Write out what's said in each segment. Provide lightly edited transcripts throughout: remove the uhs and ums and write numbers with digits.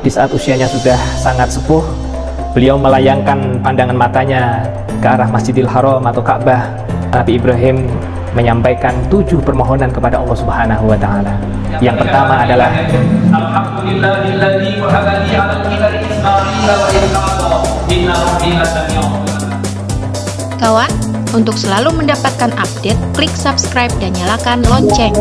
di saat usianya sudah sangat sepuh, beliau melayangkan pandangan matanya ke arah Masjidil Haram atau Ka'bah. Nabi Ibrahim menyampaikan 7 permohonan kepada Allah Subhanahu wa Ta'ala. Yang pertama adalah Alhamdulillahilladzi wahabali 'alal kibari Ismail wa Ishaqa inna rabbi lasami'ud du'a. Kawan, untuk selalu mendapatkan update, klik subscribe dan nyalakan lonceng.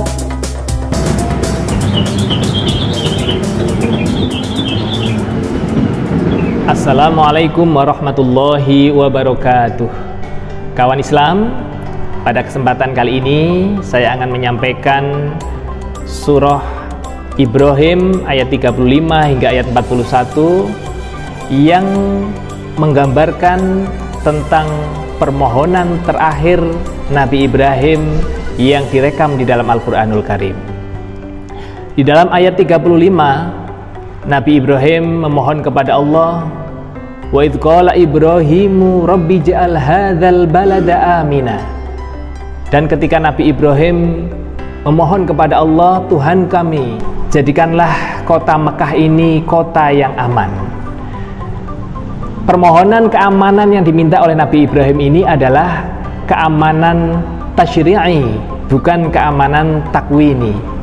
Assalamualaikum warahmatullahi wabarakatuh. Kawan Islam, pada kesempatan kali ini saya akan menyampaikan surah Ibrahim ayat 35 hingga ayat 41 yang menggambarkan tentang permohonan terakhir Nabi Ibrahim yang direkam di dalam Al-Quranul Karim. Di dalam ayat 35, Nabi Ibrahim memohon kepada Allah, wa idh qala Ibrahimu rabbi ja'al hadzal balada amina. Dan ketika Nabi Ibrahim memohon kepada Allah, Tuhan kami, jadikanlah kota Mekah ini kota yang aman. Permohonan keamanan yang diminta oleh Nabi Ibrahim ini adalah keamanan tasyri'i, bukan keamanan takwini.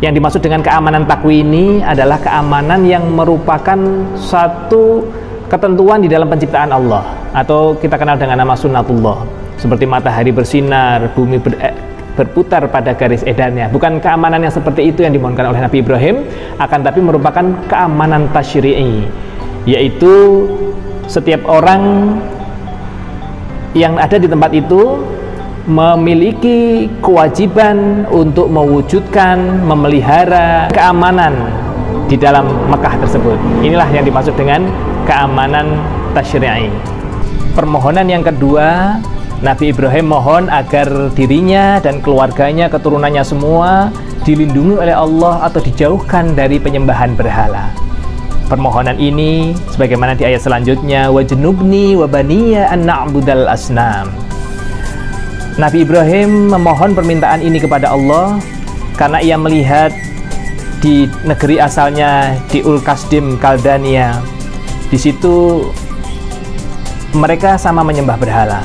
Yang dimaksud dengan keamanan takwini adalah keamanan yang merupakan satu ketentuan di dalam penciptaan Allah, atau kita kenal dengan nama sunnatullah, seperti matahari bersinar, bumi berputar pada garis edarnya. Bukan keamanan yang seperti itu yang dimohonkan oleh Nabi Ibrahim, akan tapi merupakan keamanan tasyri'i, yaitu setiap orang yang ada di tempat itu memiliki kewajiban untuk mewujudkan, memelihara keamanan di dalam Mekah tersebut. Inilah yang dimaksud dengan keamanan tasyri'i. Permohonan yang kedua, Nabi Ibrahim mohon agar dirinya dan keluarganya, keturunannya semua dilindungi oleh Allah atau dijauhkan dari penyembahan berhala. Permohonan ini sebagaimana di ayat selanjutnya, wajnubni wa baniya an na'budal asnam. Nabi Ibrahim memohon permintaan ini kepada Allah karena ia melihat di negeri asalnya, di Ul-Kasdim, Kaldania, di situ mereka sama menyembah berhala.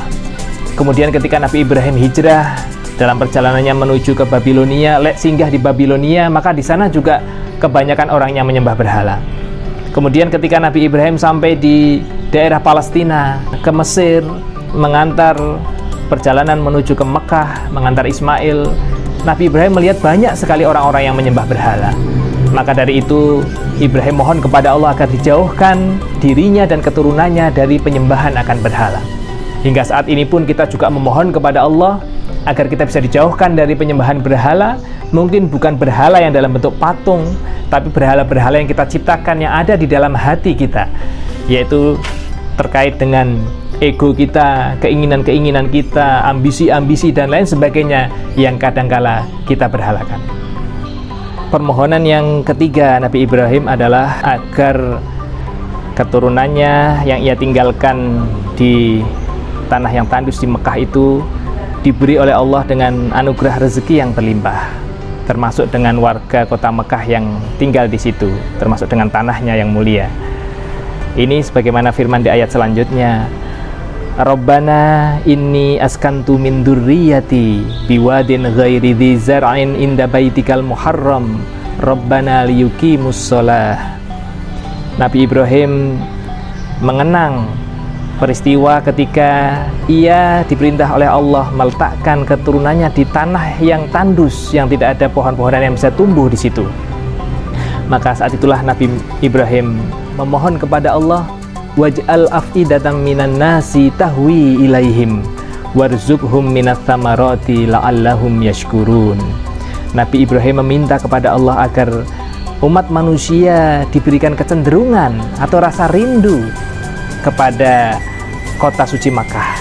Kemudian ketika Nabi Ibrahim hijrah dalam perjalanannya menuju ke Babilonia, singgah di Babilonia, maka di sana juga kebanyakan orang yang menyembah berhala. Kemudian ketika Nabi Ibrahim sampai di daerah Palestina, ke Mesir, mengantar perjalanan menuju ke Mekah, mengantar Ismail, Nabi Ibrahim melihat banyak sekali orang-orang yang menyembah berhala. Maka dari itu Ibrahim mohon kepada Allah agar dijauhkan dirinya dan keturunannya dari penyembahan akan berhala. Hingga saat ini pun kita juga memohon kepada Allah agar kita bisa dijauhkan dari penyembahan berhala. Mungkin bukan berhala yang dalam bentuk patung, tapi berhala-berhala yang kita ciptakan yang ada di dalam hati kita, yaitu terkait dengan ego kita, keinginan-keinginan kita, ambisi-ambisi dan lain sebagainya yang kadangkala kita berhalakan. Permohonan yang ketiga Nabi Ibrahim adalah agar keturunannya yang ia tinggalkan di tanah yang tandus di Mekah itu diberi oleh Allah dengan anugerah rezeki yang berlimpah, termasuk dengan warga kota Mekah yang tinggal di situ, termasuk dengan tanahnya yang mulia. Ini sebagaimana firman di ayat selanjutnya, Rabbana inni askantu min dzurriyyati biwadin ghairi dzi zar'in inda baitikal muharram Rabbana liyuqimus shalah. Nabi Ibrahim mengenang peristiwa ketika ia diperintah oleh Allah meletakkan keturunannya di tanah yang tandus, yang tidak ada pohon-pohonan yang bisa tumbuh di situ. Maka saat itulah Nabi Ibrahim memohon kepada Allah, waj'al af'idatan minan nasi tahwi ilaihim warzuqhum minats tsamarati la'allahum yashkurun. Nabi Ibrahim meminta kepada Allah agar umat manusia diberikan kecenderungan atau rasa rindu kepada kota suci Makkah.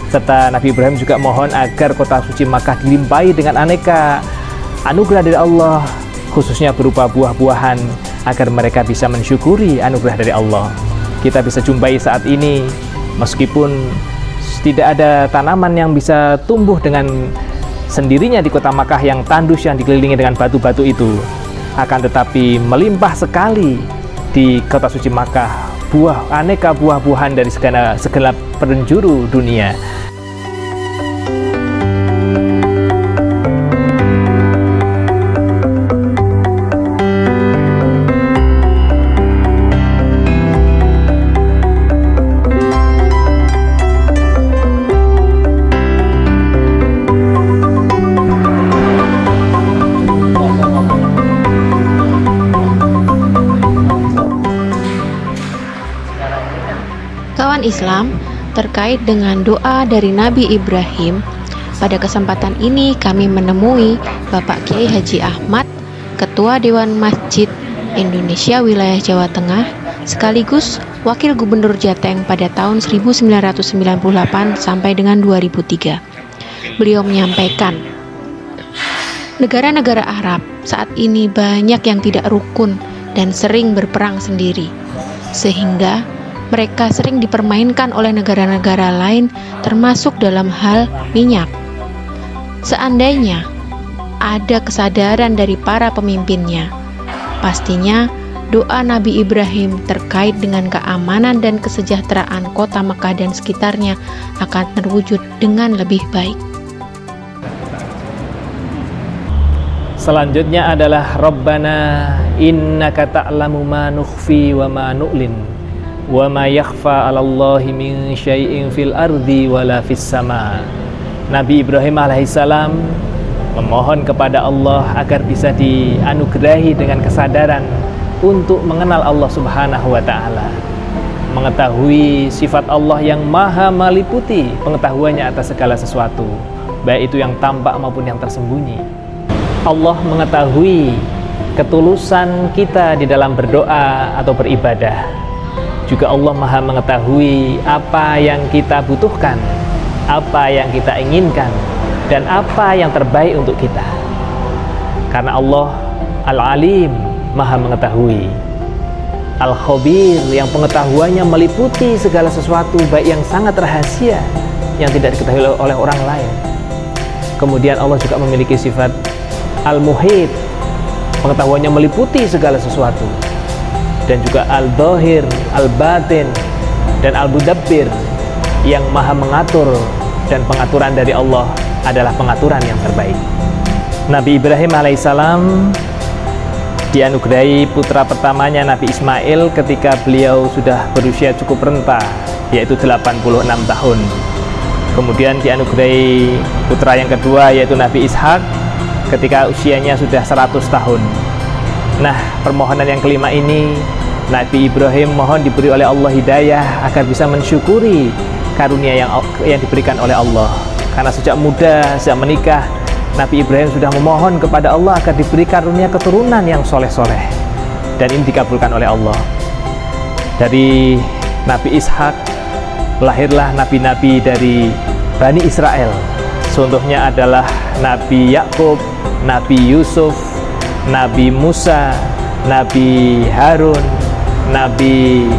Serta Nabi Ibrahim juga mohon agar kota suci Makkah dilimpahi dengan aneka anugerah dari Allah, khususnya berupa buah-buahan, agar mereka bisa mensyukuri anugerah dari Allah. Kita bisa jumpai saat ini, meskipun tidak ada tanaman yang bisa tumbuh dengan sendirinya di kota Makkah yang tandus, yang dikelilingi dengan batu-batu itu, akan tetapi melimpah sekali di kota suci Makkah, aneka buah-buahan dari segala penjuru dunia. Kawan Islam, terkait dengan doa dari Nabi Ibrahim, pada kesempatan ini kami menemui Bapak Kiai Haji Ahmad, Ketua Dewan Masjid Indonesia Wilayah Jawa Tengah, sekaligus Wakil Gubernur Jateng pada tahun 1998 sampai dengan 2003. Beliau menyampaikan, negara-negara Arab saat ini banyak yang tidak rukun dan sering berperang sendiri, sehingga mereka sering dipermainkan oleh negara-negara lain, termasuk dalam hal minyak. Seandainya ada kesadaran dari para pemimpinnya, pastinya doa Nabi Ibrahim terkait dengan keamanan dan kesejahteraan kota Makkah dan sekitarnya akan terwujud dengan lebih baik. Selanjutnya adalah Rabbana innaka ta'lamu ma nukhfi wa ma nu'lin wa ma yakhfa 'alallahi min syai'in fil ardi wala fis sama. Nabi Ibrahim alaihissalam memohon kepada Allah agar bisa dianugerahi dengan kesadaran untuk mengenal Allah Subhanahu wa taala, mengetahui sifat Allah yang maha meliputi pengetahuannya atas segala sesuatu, baik itu yang tampak maupun yang tersembunyi. Allah mengetahui ketulusan kita di dalam berdoa atau beribadah. Juga Allah maha mengetahui apa yang kita butuhkan, apa yang kita inginkan, dan apa yang terbaik untuk kita. Karena Allah Al-Alim, maha mengetahui, Al-Khabir, yang pengetahuannya meliputi segala sesuatu, baik yang sangat rahasia yang tidak diketahui oleh orang lain. Kemudian Allah juga memiliki sifat Al-Muhit, pengetahuannya meliputi segala sesuatu. Dan juga Al-Dhahir, Al-Batin, dan Al-Mudabbir, yang maha mengatur, dan pengaturan dari Allah adalah pengaturan yang terbaik. Nabi Ibrahim alaihissalam dianugerahi putra pertamanya Nabi Ismail ketika beliau sudah berusia cukup renta, yaitu 86 tahun. Kemudian dianugerahi putra yang kedua yaitu Nabi Ishak ketika usianya sudah 100 tahun. Nah, permohonan yang kelima ini Nabi Ibrahim mohon diberi oleh Allah hidayah agar bisa mensyukuri karunia yang diberikan oleh Allah. Karena sejak muda, sejak menikah, Nabi Ibrahim sudah memohon kepada Allah agar diberi karunia keturunan yang soleh-soleh. Dan ini dikabulkan oleh Allah. Dari Nabi Ishak lahirlah nabi-nabi dari Bani Israel. Contohnya adalah Nabi Yakub, Nabi Yusuf, Nabi Musa, Nabi Harun, Nabi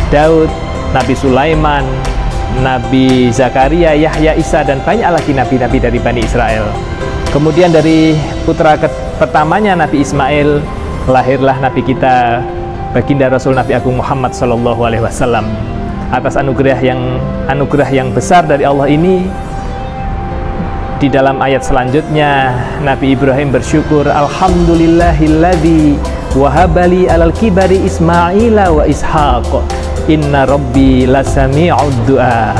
Daud, Nabi Sulaiman, Nabi Zakaria, Yahya, Isa, dan banyak lagi nabi-nabi dari Bani Israel. Kemudian dari putra pertamanya Nabi Ismail lahirlah Nabi kita, baginda Rasul Nabi Agung Muhammad SAW. Atas anugerah yang besar dari Allah ini, di dalam ayat selanjutnya Nabi Ibrahim bersyukur, alhamdulillahilladzi wahabali alal kibari Ismaila wa Ishaq inna rabbi lasami'ud du'a.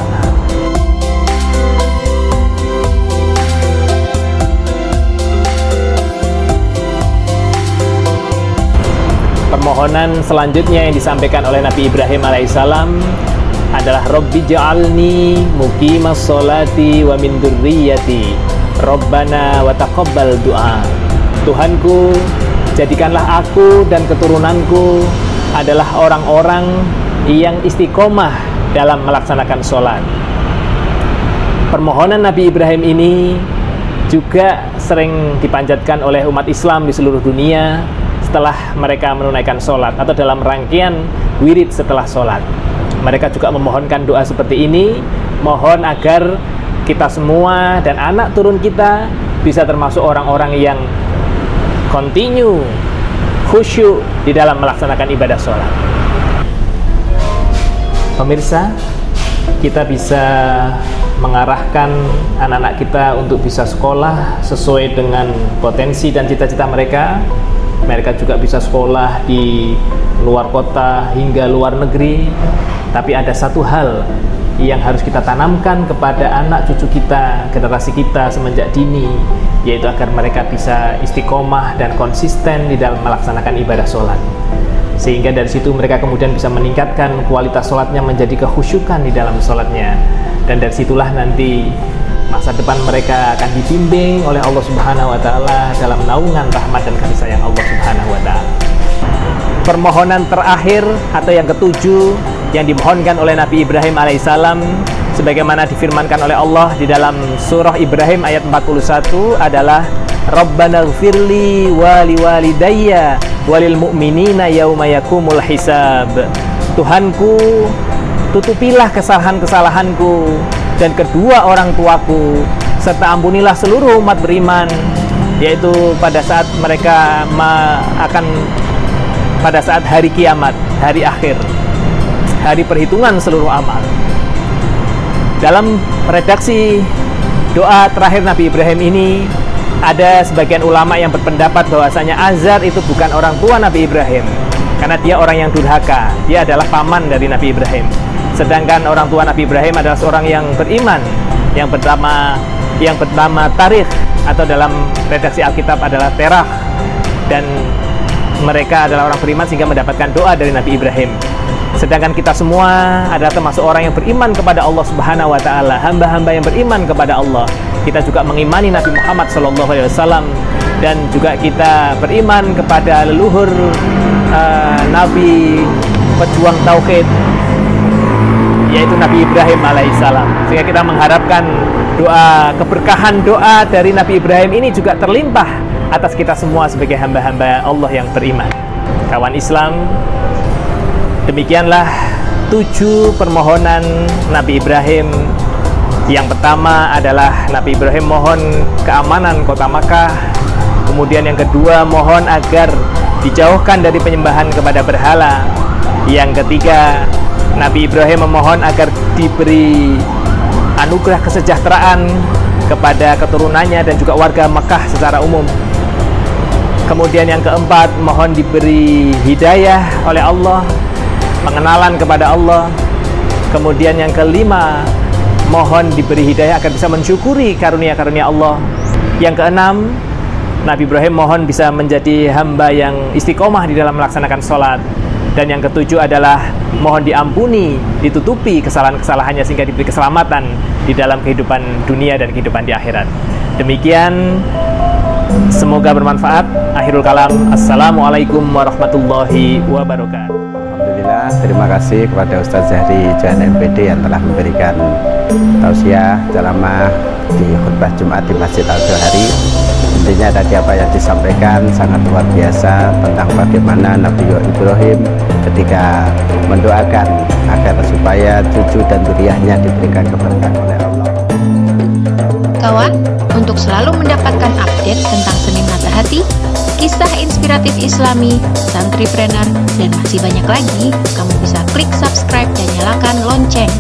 Permohonan selanjutnya yang disampaikan oleh Nabi Ibrahim alaihissalam adalah Rabbi ja'alni muqimas sholati wa min dzurriyyati Rabbana wa taqabbal du'a. Tuhanku, jadikanlah aku dan keturunanku adalah orang-orang yang istiqomah dalam melaksanakan sholat. Permohonan Nabi Ibrahim ini juga sering dipanjatkan oleh umat Islam di seluruh dunia setelah mereka menunaikan sholat atau dalam rangkaian wirid setelah sholat. Mereka juga memohonkan doa seperti ini, mohon agar kita semua dan anak turun kita bisa termasuk orang-orang yang continue khusyuk di dalam melaksanakan ibadah sholat. Pemirsa, kita bisa mengarahkan anak-anak kita untuk bisa sekolah sesuai dengan potensi dan cita-cita mereka. Mereka juga bisa sekolah di luar kota hingga luar negeri. Tapi ada satu hal yang harus kita tanamkan kepada anak cucu kita, generasi kita semenjak dini, yaitu agar mereka bisa istiqomah dan konsisten di dalam melaksanakan ibadah sholat. Sehingga dari situ mereka kemudian bisa meningkatkan kualitas sholatnya menjadi kekhusyukan di dalam sholatnya. Dan dari situlah nanti masa depan mereka akan dibimbing oleh Allah Subhanahu wa Ta'ala dalam naungan rahmat dan kasih sayang Allah Subhanahu wa Ta'ala. Permohonan terakhir atau yang ketujuh yang dimohonkan oleh Nabi Ibrahim alaihissalam, sebagaimana difirmankan oleh Allah di dalam surah Ibrahim ayat 41 adalah Rabbana ighfirli wa liwalidayya walil mu'minina yauma yakumul hisab. Tuhanku, tutupilah kesalahan-kesalahanku dan kedua orang tuaku, serta ampunilah seluruh umat beriman, yaitu pada saat mereka pada saat hari kiamat, hari akhir, hari perhitungan seluruh amal. Dalam redaksi doa terakhir Nabi Ibrahim ini, ada sebagian ulama yang berpendapat bahwasanya Azar itu bukan orang tua Nabi Ibrahim, karena dia orang yang durhaka. Dia adalah paman dari Nabi Ibrahim. Sedangkan orang tua Nabi Ibrahim adalah seorang yang beriman, yang bernama Tarikh, atau dalam redaksi Alkitab adalah Terah, dan mereka adalah orang beriman sehingga mendapatkan doa dari Nabi Ibrahim. Sedangkan kita semua adalah termasuk orang yang beriman kepada Allah Subhanahu wa Ta'ala, hamba-hamba yang beriman kepada Allah. Kita juga mengimani Nabi Muhammad SAW, dan juga kita beriman kepada leluhur Nabi pejuang tauhid, yaitu Nabi Ibrahim alaihissalam. Sehingga kita mengharapkan doa, keberkahan doa dari Nabi Ibrahim ini juga terlimpah atas kita semua sebagai hamba-hamba Allah yang beriman. Kawan Islam, demikianlah 7 permohonan Nabi Ibrahim. Yang pertama adalah Nabi Ibrahim mohon keamanan kota Makkah. Kemudian yang kedua, mohon agar dijauhkan dari penyembahan kepada berhala. Yang ketiga, Nabi Ibrahim memohon agar diberi anugerah kesejahteraan kepada keturunannya dan juga warga Makkah secara umum. Kemudian yang keempat, mohon diberi hidayah oleh Allah, pengenalan kepada Allah. Kemudian yang kelima, mohon diberi hidayah agar bisa mensyukuri karunia-karunia Allah. Yang keenam, Nabi Ibrahim mohon bisa menjadi hamba yang istiqomah di dalam melaksanakan sholat. Dan yang ketujuh adalah mohon diampuni, ditutupi kesalahan-kesalahannya sehingga diberi keselamatan di dalam kehidupan dunia dan kehidupan di akhirat. Demikian, semoga bermanfaat. Akhirul kalam, assalamualaikum warahmatullahi wabarakatuh. Alhamdulillah, terima kasih kepada Ustaz Zahri Johan MPD yang telah memberikan tausiah ceramah di khutbah Jumat di Masjid Al-Johari. Intinya tadi apa yang disampaikan sangat luar biasa tentang bagaimana Nabi Ibrahim ketika mendoakan agar supaya cucu dan zuriyahnya diberikan keberkahan oleh Allah. Kawan, untuk selalu mendapatkan update tentang seni mata hati, kisah inspiratif Islami, santripreneur, dan masih banyak lagi, kamu bisa klik subscribe dan nyalakan lonceng.